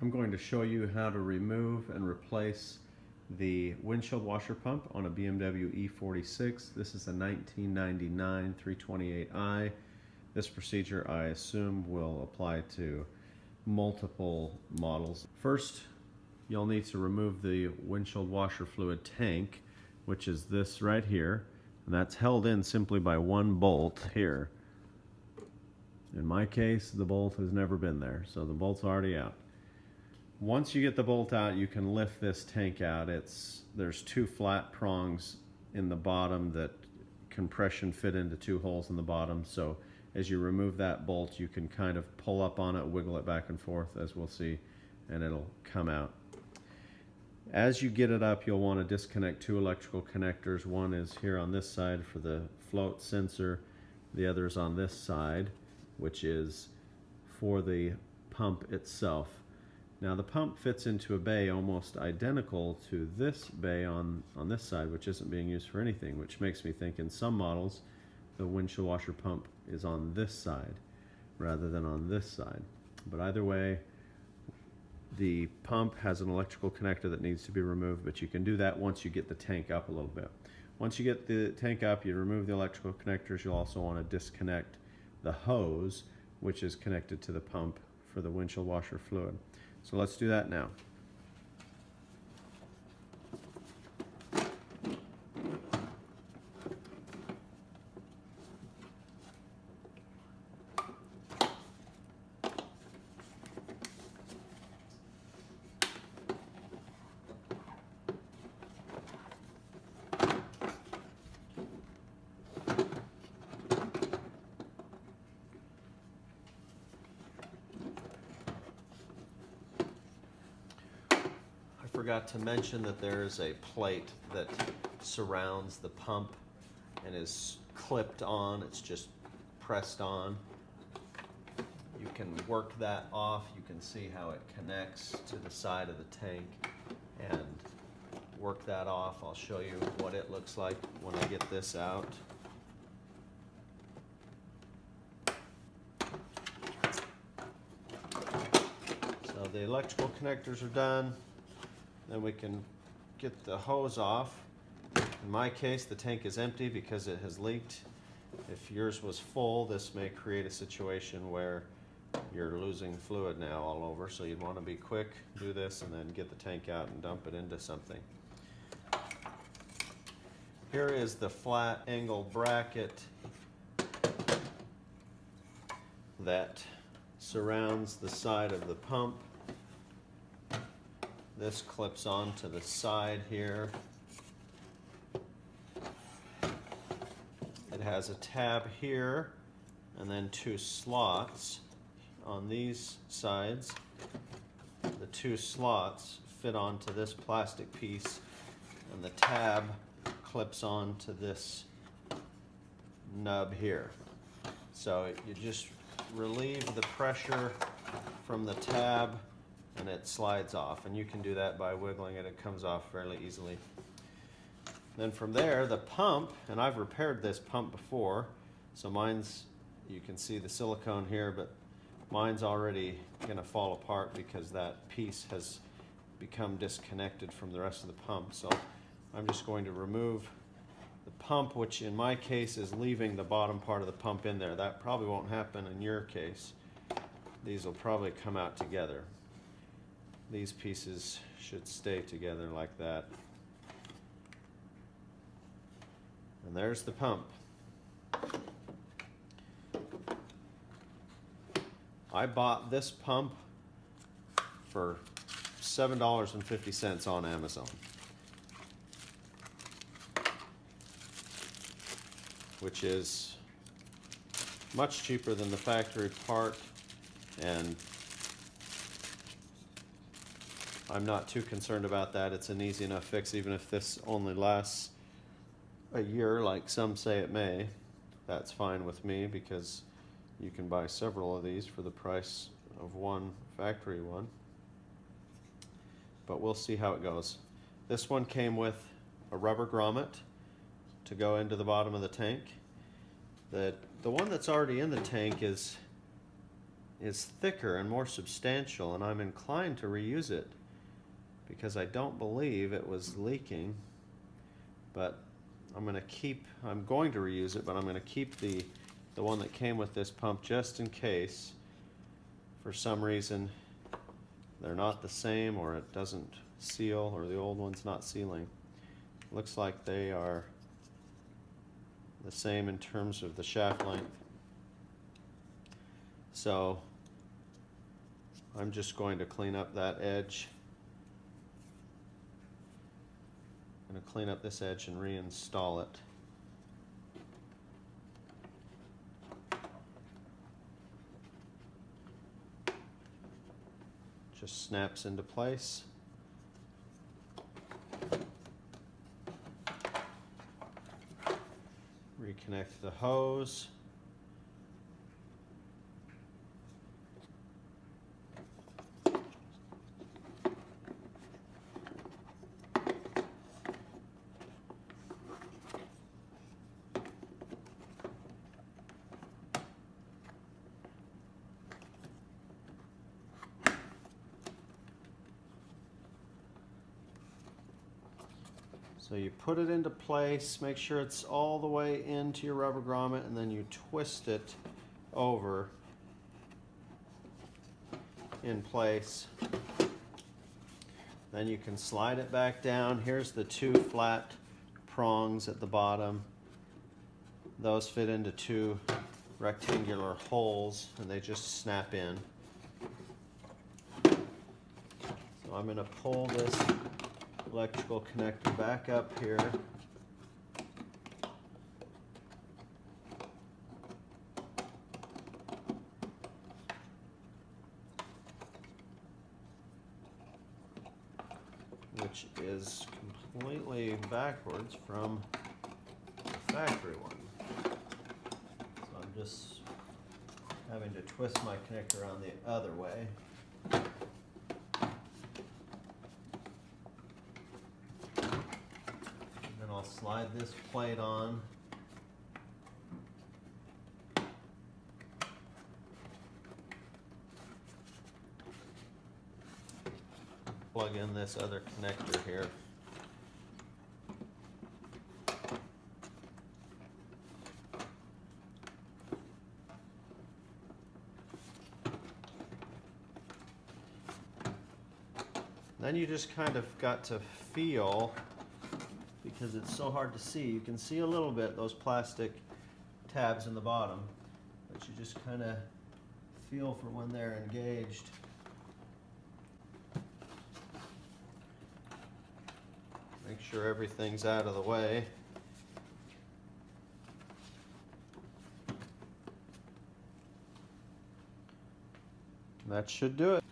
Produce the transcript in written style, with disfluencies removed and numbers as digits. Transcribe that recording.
I'm going to show you how to remove and replace the windshield washer pump on a BMW E46. This is a 1999 328i. This procedure, I assume, will apply to multiple models. First, you'll need to remove the windshield washer fluid tank, which is this right here, and that's held in simply by one bolt here. In my case, the bolt has never been there, so the bolt's already out. Once you get the bolt out, you can lift this tank out. There's two flat prongs in the bottom that compression fit into two holes in the bottom, so as you remove that bolt, you can kind of pull up on it, wiggle it back and forth, as we'll see, and it'll come out. As you get it up, you'll want to disconnect two electrical connectors. One is here on this side for the float sensor. The other is on this side, which is for the pump itself. Now the pump fits into a bay almost identical to this bay on this side, which isn't being used for anything, which makes me think in some models the windshield washer pump is on this side rather than on this side. But either way, the pump has an electrical connector that needs to be removed, but you can do that once you get the tank up a little bit. Once you get the tank up, you remove the electrical connectors. You'll also want to disconnect the hose, which is connected to the pump for the windshield washer fluid. So let's do that now. Forgot to mention that there is a plate that surrounds the pump and is clipped on. It's just pressed on. You can work that off. You can see how it connects to the side of the tank and work that off. I'll show you what it looks like when I get this out. So the electrical connectors are done. Then we can get the hose off. In my case, the tank is empty because it has leaked. If yours was full, this may create a situation where you're losing fluid now all over, so you'd want to be quick, do this, and then get the tank out and dump it into something. Here is the flat angle bracket that surrounds the side of the pump. This clips onto the side here. It has a tab here and then two slots on these sides. The two slots fit onto this plastic piece and the tab clips onto this nub here. So you just relieve the pressure from the tab and it slides off, and you can do that by wiggling it. It comes off fairly easily. Then from there, the pump, and I've repaired this pump before, so mine's, you can see the silicone here, but mine's already going to fall apart because that piece has become disconnected from the rest of the pump. So I'm just going to remove the pump, which in my case is leaving the bottom part of the pump in there. That probably won't happen in your case. These will probably come out together. These pieces should stay together like that. And there's the pump. I bought this pump for $7.50 on Amazon, which is much cheaper than the factory part, and I'm not too concerned about that. It's an easy enough fix, even if this only lasts a year like some say it may. That's fine with me because you can buy several of these for the price of one factory one. But we'll see how it goes. This one came with a rubber grommet to go into the bottom of the tank. The one that's already in the tank is is thicker and more substantial, and I'm inclined to reuse it because I don't believe it was leaking. But I'm going to reuse it, but I'm going to keep the one that came with this pump just in case for some reason they're not the same, or it doesn't seal, or the old one's not sealing. Looks like they are the same in terms of the shaft length. So I'm just going to clean up that edge. I'm going to clean up this edge and reinstall it. Just snaps into place. Reconnect the hose. So you put it into place, make sure it's all the way into your rubber grommet, and then you twist it over in place. Then you can slide it back down. Here's the two flat prongs at the bottom. Those fit into two rectangular holes, and they just snap in. So I'm going to pull this electrical connector back up here. Which is completely backwards from the factory one. So I'm just having to twist my connector on the other way. I'll slide this plate on. Plug in this other connector here. Then you just kind of got to feel, because it's so hard to see. You can see a little bit those plastic tabs in the bottom, but you just kind of feel for when they're engaged. Make sure everything's out of the way. That should do it.